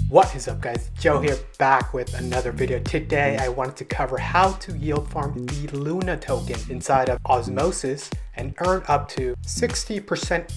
What is up guys, Joe here back with another video. Today I wanted to cover how to yield farm the Luna token inside of Osmosis and earn up to 60%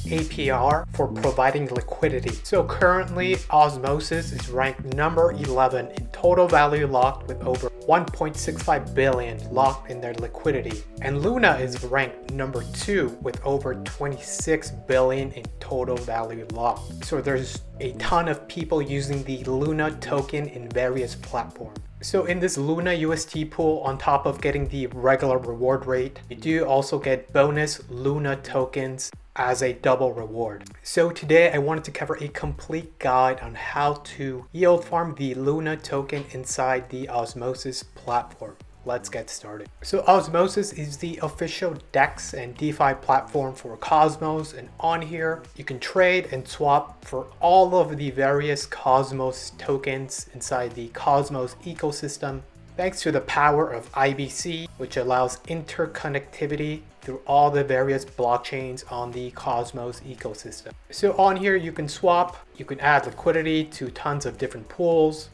APR for providing liquidity. So currently Osmosis is ranked number 11 in total value locked with over 1.65 billion locked in their liquidity. And Luna is ranked number 2 with over 26 billion in total value locked. So there's a ton of people using the Luna token in various platforms. So in this Luna UST pool, on top of getting the regular reward rate, you do also get bonus Luna tokens as a double reward. So today I wanted to cover a complete guide on how to yield farm the Luna token inside the Osmosis platform. Let's get started. So Osmosis is the official DEX and DeFi platform for Cosmos, and on here you can trade and swap for all of the various Cosmos tokens inside the Cosmos ecosystem, thanks to the power of IBC, which allows interconnectivity through all the various blockchains on the Cosmos ecosystem. So on here you can swap, you can add liquidity to tons of different pools.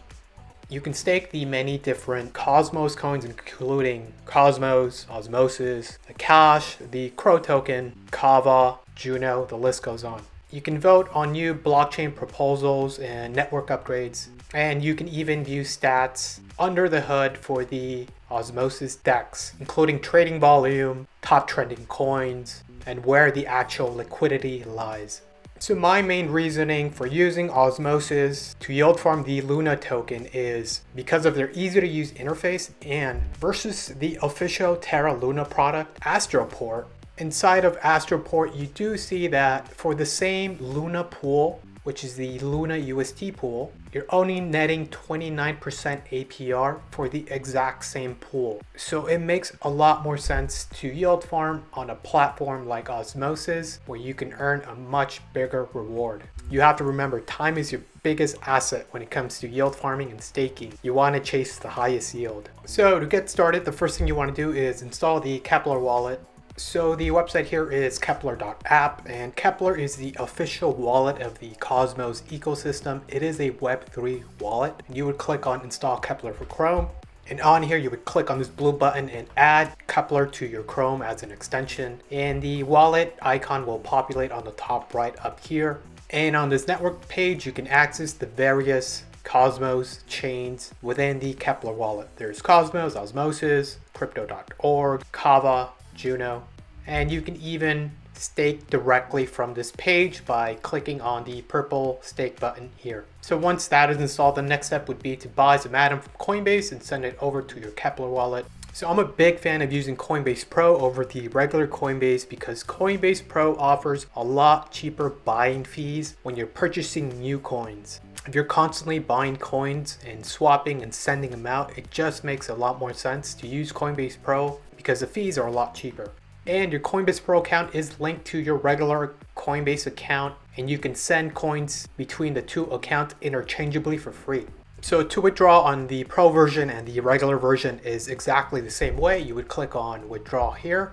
You can stake the many different Cosmos coins, including Cosmos, Osmosis, the Cash, the Crow token, Kava, Juno, the list goes on. You can vote on new blockchain proposals and network upgrades, and you can even view stats under the hood for the Osmosis DEX, including trading volume, top trending coins, and where the actual liquidity lies. So my main reasoning for using Osmosis to yield farm the Luna token is because of their easy to use interface, and versus the official Terra Luna product, Astroport. Inside of Astroport, you do see that for the same Luna pool, which is the Luna UST pool, you're only netting 29% APR for the exact same pool. So it makes a lot more sense to yield farm on a platform like Osmosis, where you can earn a much bigger reward. You have to remember, time is your biggest asset when it comes to yield farming and staking. You want to chase the highest yield. So to get started, the first thing you want to do is install the Keplr wallet. So the website here is keplr.app, and Keplr is the official wallet of the Cosmos ecosystem. It is a Web3 wallet. You would click on install Keplr for Chrome, and on here you would click on this blue button and add Keplr to your Chrome as an extension, and the wallet icon will populate on the top right up here. And on this network page you can access the various Cosmos chains within the Keplr wallet. There's Cosmos, Osmosis, Crypto.org, Kava, Juno, and you can even stake directly from this page by clicking on the purple stake button here. So once that is installed, the next step would be to buy some Atom from Coinbase and send it over to your Keplr wallet. So I'm a big fan of using Coinbase Pro over the regular Coinbase because Coinbase Pro offers a lot cheaper buying fees when you're purchasing new coins. If you're constantly buying coins and swapping and sending them out, it just makes a lot more sense to use Coinbase Pro because the fees are a lot cheaper. And your Coinbase Pro account is linked to your regular Coinbase account, and you can send coins between the two accounts interchangeably for free. So to withdraw on the Pro version and the regular version is exactly the same way. You would click on withdraw here,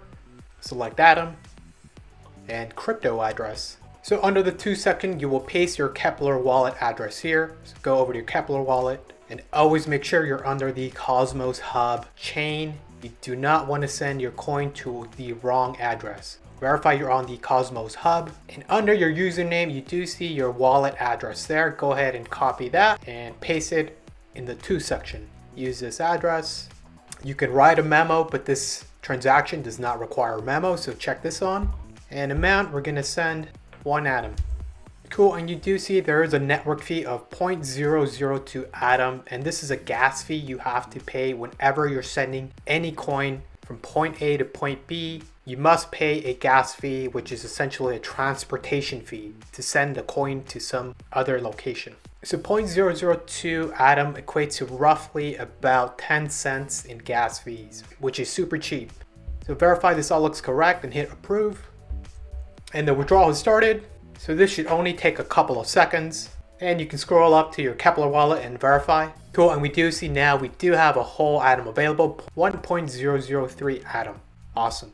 select Atom, and crypto address. So under the 2 second, you will paste your Keplr wallet address here. So go over to your Keplr wallet and always make sure you're under the Cosmos Hub chain. You do not want to send your coin to the wrong address. Verify you're on the Cosmos Hub, and under your username you do see your wallet address there. Go ahead and copy that and paste it in the to section. Use this address. You can write a memo, but this transaction does not require a memo, so check this on. And amount, we're going to send 1 Atom. Cool, and you do see there is a network fee of 0.002 Atom, and this is a gas fee you have to pay whenever you're sending any coin from point A to point B. You must pay a gas fee, which is essentially a transportation fee to send the coin to some other location. So 0.002 Atom equates to roughly about 10 cents in gas fees, which is super cheap. So verify this all looks correct and hit approve. And the withdrawal has started. So this should only take a couple of seconds, and you can scroll up to your Keplr wallet and verify. Cool, and we do see now we do have a whole Atom available, 1.003 Atom. Awesome.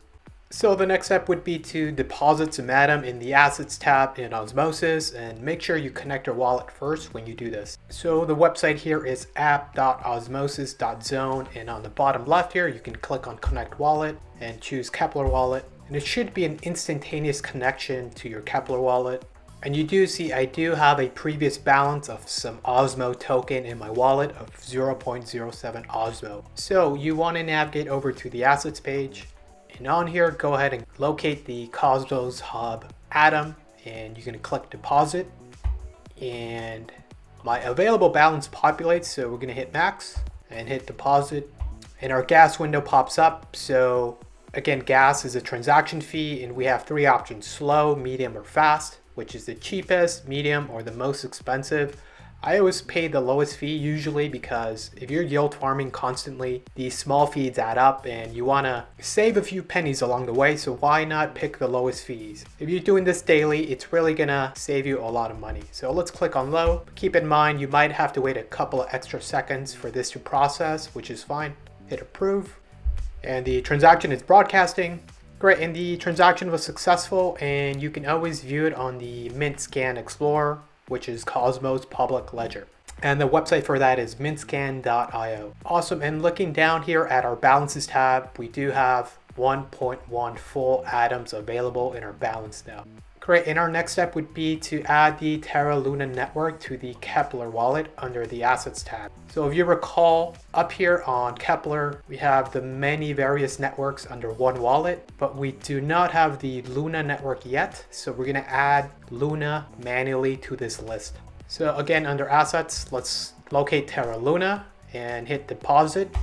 So the next step would be to deposit some Atom in the Assets tab in Osmosis, and make sure you connect your wallet first when you do this. So the website here is app.osmosis.zone, and on the bottom left here you can click on Connect Wallet and choose Keplr Wallet, and it should be an instantaneous connection to your Keplr Wallet. And you do see I do have a previous balance of some Osmo token in my wallet of 0.07 Osmo. So you want to navigate over to the Assets page. And on here, go ahead and locate the Cosmos Hub Atom, and you're going to click deposit. And my available balance populates, so we're going to hit max and hit deposit. And our gas window pops up. So again, gas is a transaction fee, and we have three options: slow, medium, or fast, which is the cheapest, medium, or the most expensive. I always pay the lowest fee usually because if you're yield farming constantly, these small fees add up and you want to save a few pennies along the way, so why not pick the lowest fees? If you're doing this daily, it's really gonna save you a lot of money. So let's click on low. Keep in mind you might have to wait a couple of extra seconds for this to process, which is fine. Hit approve. And the transaction is broadcasting. Great, and the transaction was successful, and you can always view it on the MintScan Explorer, which is Cosmos Public Ledger. And the website for that is mintscan.io. Awesome, and looking down here at our balances tab, we do have 1.1 full atoms available in our balance now. Great, and our next step would be to add the Terra Luna network to the Keplr wallet under the Assets tab. So if you recall, up here on Keplr, we have the many various networks under one wallet, but we do not have the Luna network yet. So we're gonna add Luna manually to this list. So again, under Assets, let's locate Terra Luna and hit deposit.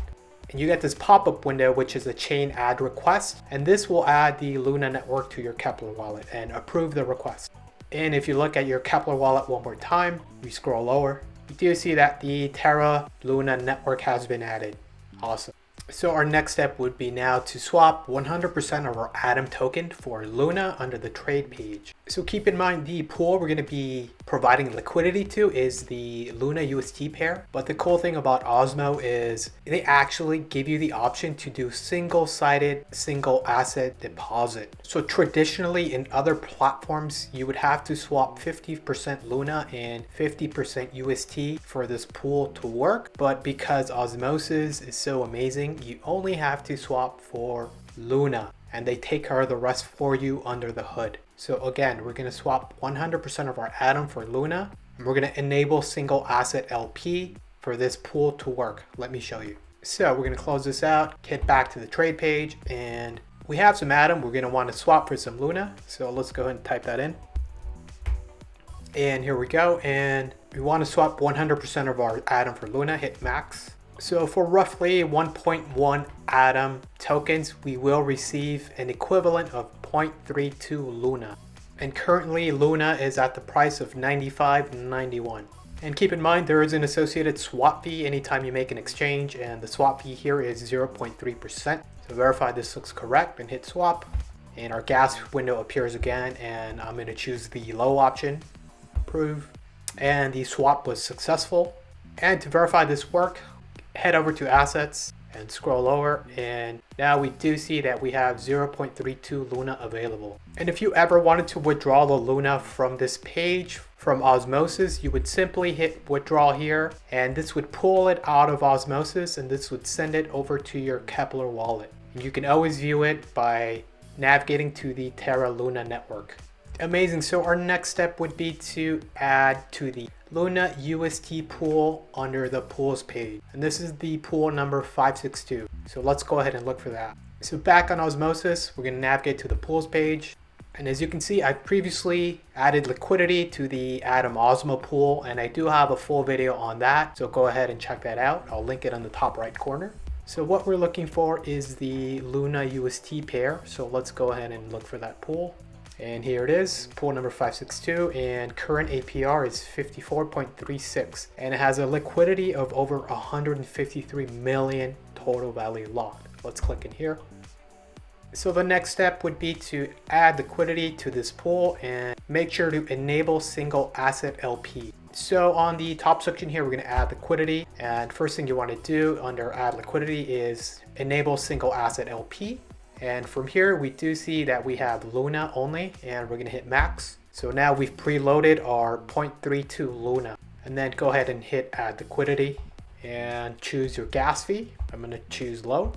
And you get this pop-up window, which is a chain add request, and this will add the Luna network to your Keplr wallet and approve the request. And if you look at your Keplr wallet one more time, we scroll lower, you do see that the Terra Luna network has been added. Awesome. So our next step would be now to swap 100% of our Atom token for Luna under the trade page. So keep in mind the pool we're going to be providing liquidity to is the Luna UST pair. But the cool thing about Osmo is they actually give you the option to do single-sided, single asset deposit. So traditionally in other platforms, you would have to swap 50% Luna and 50% UST for this pool to work. But because Osmosis is so amazing, you only have to swap for Luna and they take care of the rest for you under the hood. So again, we're going to swap 100% of our Atom for Luna, and we're going to enable single asset LP for this pool to work. Let me show you. So we're going to close this out, get back to the trade page, and we have some Atom we're going to want to swap for some Luna. So let's go ahead and type that in. And here we go. And we want to swap 100% of our Atom for Luna, hit max. So for roughly 1.1 Atom tokens, we will receive an equivalent of 0.32 Luna. And currently Luna is at the price of 95.91. And keep in mind there is an associated swap fee anytime you make an exchange, and the swap fee here is 0.3%. So verify this looks correct and hit swap. And our gas window appears again, and I'm going to choose the low option, approve. And the swap was successful. And to verify this work, head over to Assets and scroll lower, and now we do see that we have 0.32 Luna available. And if you ever wanted to withdraw the Luna from this page from Osmosis, you would simply hit withdraw here, and this would pull it out of Osmosis, and this would send it over to your Keplr wallet. And you can always view it by navigating to the Terra Luna network. Amazing. So our next step would be to add to the Luna UST pool under the pools page. And this is the pool number 562. So let's go ahead and look for that. So back on Osmosis, we're going to navigate to the pools page. And as you can see, I've previously added liquidity to the Atom Osmo pool, and I do have a full video on that. So go ahead and check that out. I'll link it on the top right corner. So what we're looking for is the Luna UST pair. So let's go ahead and look for that pool. And here it is, pool number 562, and current APR is 54.36, and it has a liquidity of over 153 million total value locked. Let's click in here. So the next step would be to add liquidity to this pool and make sure to enable single asset LP. So on the top section here, we're going to add liquidity, and first thing you want to do under add liquidity is enable single asset LP. And from here, we do see that we have Luna only, and we're gonna hit max. So now we've preloaded our 0.32 Luna. And then go ahead and hit add liquidity and choose your gas fee. I'm gonna choose low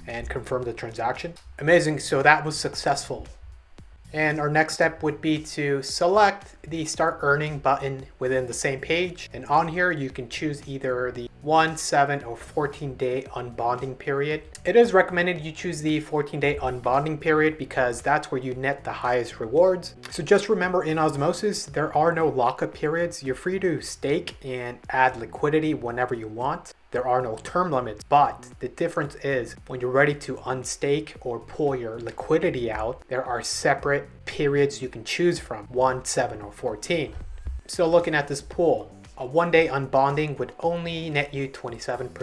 and confirm the transaction. Amazing, so that was successful. And our next step would be to select the start earning button within the same page. And on here, you can choose either the 1, 7, or 14-day unbonding period. It is recommended you choose the 14-day unbonding period because that's where you net the highest rewards. So just remember, in Osmosis, there are no lockup periods. You're free to stake and add liquidity whenever you want. There are no term limits, but the difference is when you're ready to unstake or pull your liquidity out, there are separate periods you can choose from, 1, 7, or 14. So looking at this pool, a 1-day unbonding would only net you 27%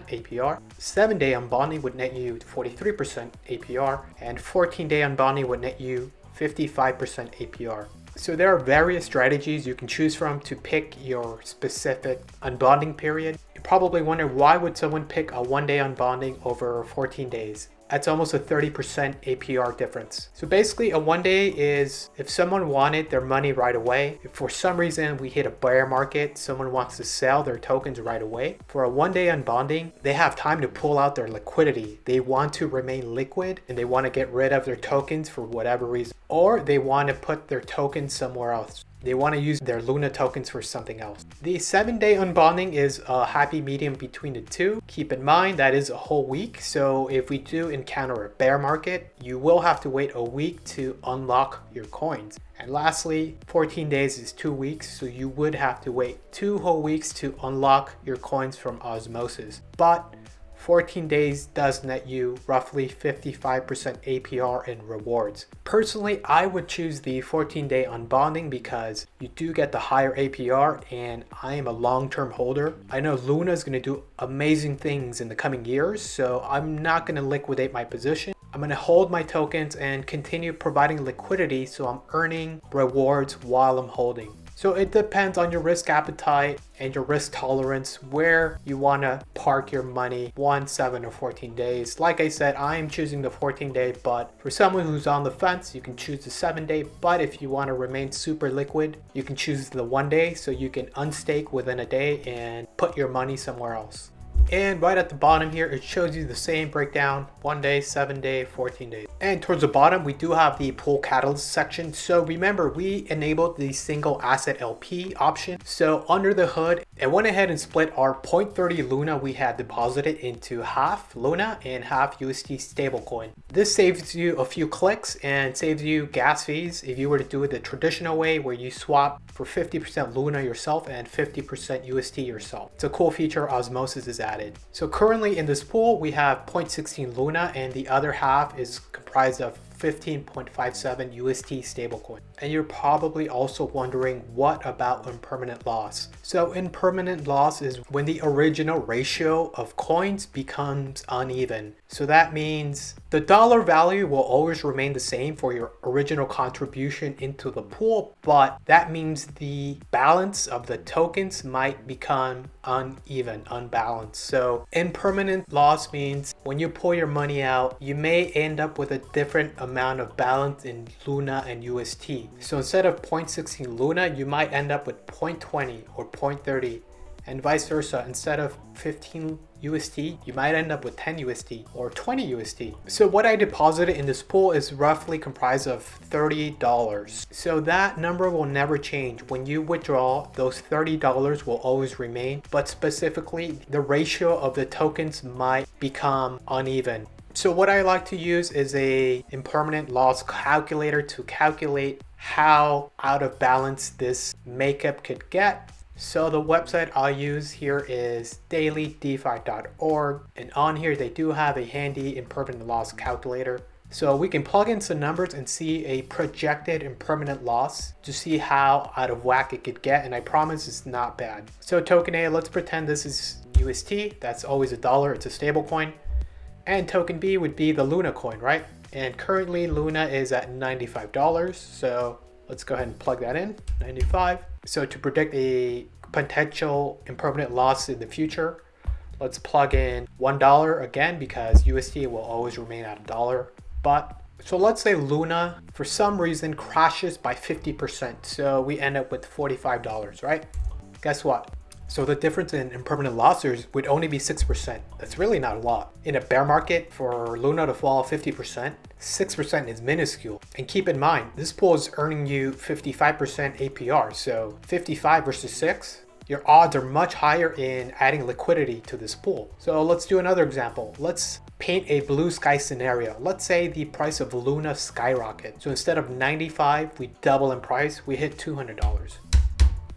APR, 7-day unbonding would net you 43% APR, and 14-day unbonding would net you 55% APR. So there are various strategies you can choose from to pick your specific unbonding period. You probably wonder, why would someone pick a 1-day unbonding over 14 days? That's almost a 30% APR difference. So basically a 1-day is if someone wanted their money right away. If for some reason we hit a bear market, someone wants to sell their tokens right away. For a 1-day unbonding, they have time to pull out their liquidity. They want to remain liquid and they want to get rid of their tokens for whatever reason. Or they want to put their tokens somewhere else. They want to use their Luna tokens for something else. The 7-day unbonding is a happy medium between the two. Keep in mind that is a whole week. So if we do encounter a bear market, you will have to wait a week to unlock your coins. And lastly, 14 days is 2 weeks. So you would have to wait 2 whole weeks to unlock your coins from Osmosis. But 14 days does net you roughly 55% APR in rewards. Personally, I would choose the 14-day unbonding because you do get the higher APR and I am a long-term holder. I know Luna is going to do amazing things in the coming years, so I'm not going to liquidate my position. I'm going to hold my tokens and continue providing liquidity so I'm earning rewards while I'm holding. So it depends on your risk appetite and your risk tolerance where you want to park your money, 1, 7, or 14 days. Like I said, I am choosing the 14-day, but for someone who's on the fence, you can choose the 7-day. But if you want to remain super liquid, you can choose the 1-day so you can unstake within a day and put your money somewhere else. And right at the bottom here, it shows you the same breakdown, 1-day, 7-day, 14 days. And towards the bottom, we do have the pool catalyst section. So remember, we enabled the single asset LP option. So under the hood, it went ahead and split our 0.30 Luna we had deposited into half Luna and half UST stablecoin. This saves you a few clicks and saves you gas fees if you were to do it the traditional way where you swap for 50% Luna yourself and 50% UST yourself. It's a cool feature Osmosis is added. So currently in this pool, we have 0.16 Luna and the other half is comprised of 15.57 UST stablecoin. And you're probably also wondering, what about impermanent loss? So impermanent loss is when the original ratio of coins becomes uneven. So that means the dollar value will always remain the same for your original contribution into the pool, but that means the balance of the tokens might become uneven, unbalanced. So impermanent loss means when you pull your money out, you may end up with a different amount of balance in Luna and UST. So instead of 0.16 Luna, you might end up with 0.20 or 0.30, and vice versa. Instead of 15 UST, you might end up with 10 UST or 20 UST. So what I deposited in this pool is roughly comprised of $30. So that number will never change. When you withdraw, those $30 will always remain, but specifically the ratio of the tokens might become uneven. So what I like to use is a impermanent loss calculator to calculate how out of balance this makeup could get. So the website I'll use here is dailydefi.org, and on here they do have a handy impermanent loss calculator. So we can plug in some numbers and see a projected impermanent loss to see how out of whack it could get, and I promise it's not bad. So token A, let's pretend this is UST, that's always $1, it's a stable coin. And token B would be the Luna coin, right? And currently Luna is at $95. So let's go ahead and plug that in, 95. So to predict a potential impermanent loss in the future, let's plug in $1 again because USD will always remain at $1. So let's say Luna, for some reason, crashes by 50%. So we end up with $45, right? Guess what? So the difference in impermanent losses would only be 6%. That's really not a lot. In a bear market, for Luna to fall 50%, 6% is minuscule. And keep in mind, this pool is earning you 55% APR. So 55 versus 6, your odds are much higher in adding liquidity to this pool. So let's do another example. Let's paint a blue sky scenario. Let's say the price of Luna skyrocket. So instead of 95, we double in price, we hit $200.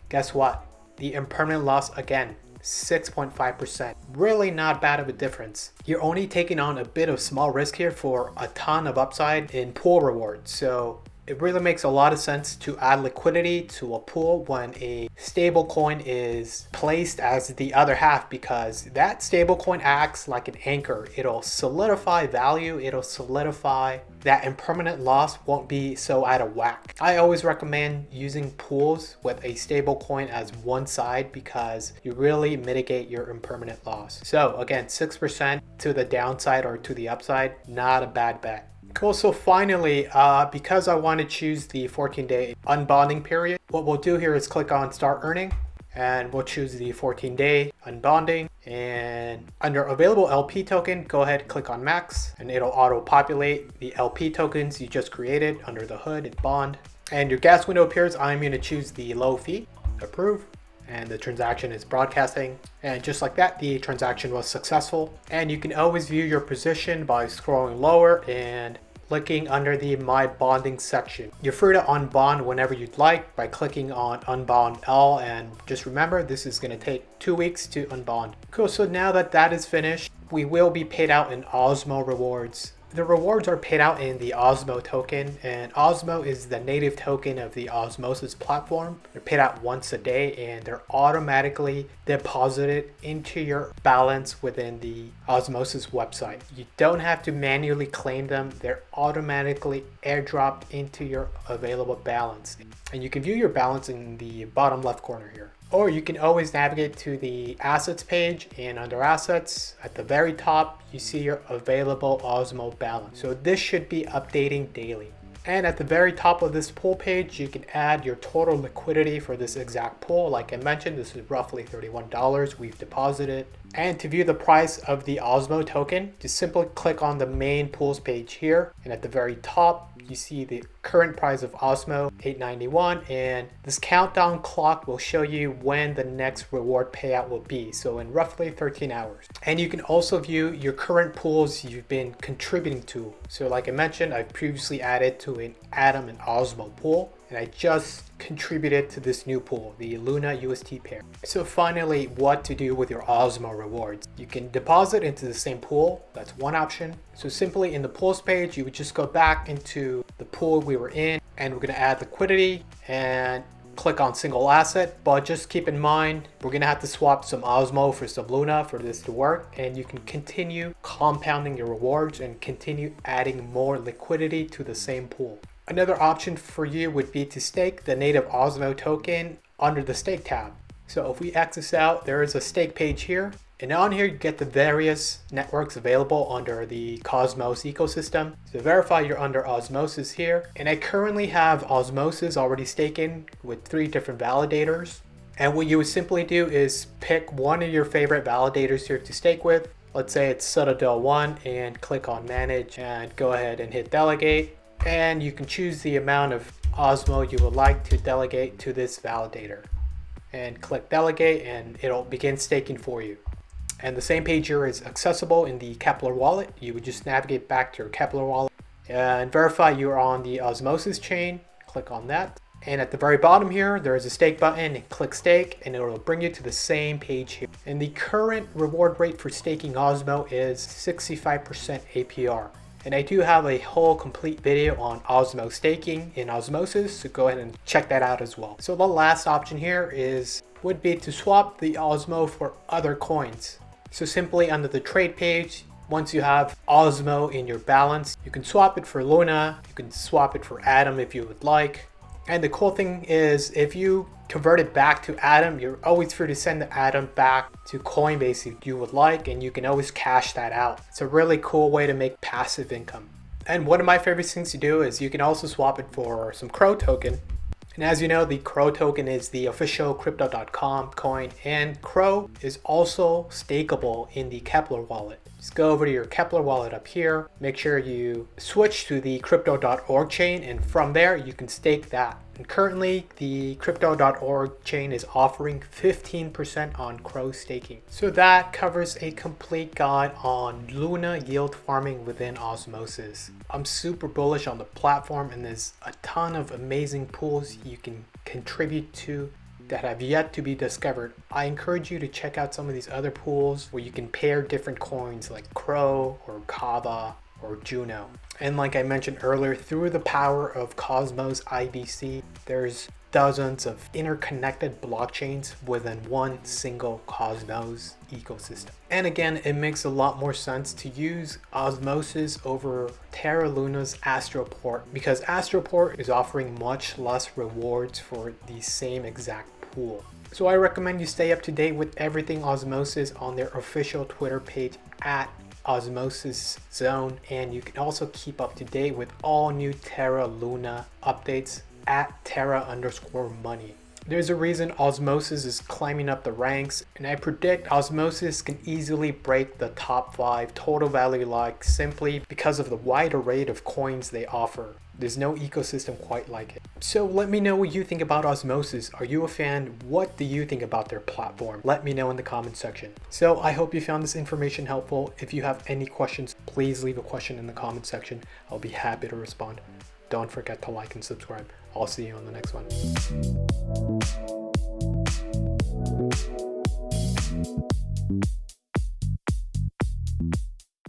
Guess what? The impermanent loss again, 6.5%. Really not bad of a difference. You're only taking on a bit of small risk here for a ton of upside in pool rewards. So it really makes a lot of sense to add liquidity to a pool when a stable coin is placed as the other half, because that stable coin acts like an anchor. It'll solidify value. It'll solidify that impermanent loss won't be so out of whack. I always recommend using pools with a stable coin as one side because you really mitigate your impermanent loss. So again, 6% to the downside or to the upside, not a bad bet. Cool, so finally, because I want to choose the 14-day unbonding period, what we'll do here is click on Start Earning, and we'll choose the 14-day unbonding. And under Available LP Token, go ahead, click on Max, and it'll auto-populate the LP tokens you just created under the hood and bond. And your gas window appears. I'm going to choose the low fee, approve, and the transaction is broadcasting. And just like that, the transaction was successful. And you can always view your position by scrolling lower and clicking under the My Bonding section. You're free to unbond whenever you'd like by clicking on Unbond All, and just remember this is going to take 2 weeks to unbond. Cool, so now that that is finished, we will be paid out in Osmo rewards. The rewards are paid out in the Osmo token, and Osmo is the native token of the Osmosis platform. They're paid out once a day and they're automatically deposited into your balance within the Osmosis website. You don't have to manually claim them. They're automatically airdropped into your available balance. And you can view your balance in the bottom left corner here. Or you can always navigate to the assets page, and under assets at the very top you see your available Osmo balance. So this should be updating daily. And at the very top of this pool page you can add your total liquidity for this exact pool. Like I mentioned, this is roughly $31 we've deposited. And to view the price of the Osmo token, just simply click on the main pools page here, and at the very top you see the current price of Osmo, $8.91, and this countdown clock will show you when the next reward payout will be, so in roughly 13 hours. And you can also view your current pools you've been contributing to. So like I mentioned, I've previously added to an Atom and Osmo pool, and I just contributed to this new pool, the Luna UST pair. So finally, what to do with your Osmo rewards. You can deposit into the same pool, that's one option. So simply in the pools page, you would just go back into the pool we were in, and we're gonna add liquidity and click on single asset, but just keep in mind, we're gonna have to swap some Osmo for some Luna for this to work, and you can continue compounding your rewards and continue adding more liquidity to the same pool. Another option for you would be to stake the native Osmo token under the stake tab. So if we X this out, there is a stake page here, and on here you get the various networks available under the Cosmos ecosystem. So verify you're under Osmosis here, and I currently have Osmosis already staken with 3 different validators. And what you would simply do is pick one of your favorite validators here to stake with. Let's say it's Citadel 1, and click on manage and go ahead and hit delegate. And you can choose the amount of Osmo you would like to delegate to this validator, and click delegate, and it'll begin staking for you. And the same page here is accessible in the Kepler wallet. You would just navigate back to your Kepler wallet and verify you're on the Osmosis chain. Click on that, and at the very bottom here there is a stake button, and click stake, and it'll bring you to the same page here. And the current reward rate for staking Osmo is 65% APR. And I do have a whole complete video on Osmo staking in Osmosis, so go ahead and check that out as well. So the last option here would be to swap the Osmo for other coins. So simply under the trade page, once you have Osmo in your balance, you can swap it for Luna, you can swap it for Atom if you would like. And the cool thing is, if you convert it back to Atom, you're always free to send the Atom back to Coinbase if you would like, and you can always cash that out. It's a really cool way to make passive income. And one of my favorite things to do is you can also swap it for some Crow token. And as you know, the Crow token is the official Crypto.com coin, and Crow is also stakeable in the Kepler wallet. Just go over to your Kepler wallet up here, make sure you switch to the Crypto.org chain, and from there you can stake that. And currently the Crypto.org chain is offering 15% on Crow staking. So that covers a complete guide on Luna yield farming within Osmosis. I'm super bullish on the platform, and there's a ton of amazing pools you can contribute to that have yet to be discovered. I encourage you to check out some of these other pools where you can pair different coins like Crow or Kava or Juno. And like I mentioned earlier, through the power of Cosmos IBC, there's dozens of interconnected blockchains within one single Cosmos ecosystem. And again, it makes a lot more sense to use Osmosis over Terra Luna's Astroport, because Astroport is offering much less rewards for the same exact pool. So I recommend you stay up to date with everything Osmosis on their official Twitter page at Osmosis Zone, and you can also keep up to date with all new Terra Luna updates at Terra_money. There's a reason Osmosis is climbing up the ranks, and I predict Osmosis can easily break the top 5 total value lock simply because of the wide array of coins they offer. There's no ecosystem quite like it. So let me know what you think about Osmosis. Are you a fan? What do you think about their platform? Let me know in the comment section. So I hope you found this information helpful. If you have any questions, please leave a question in the comment section. I'll be happy to respond. Don't forget to like and subscribe. I'll see you on the next one.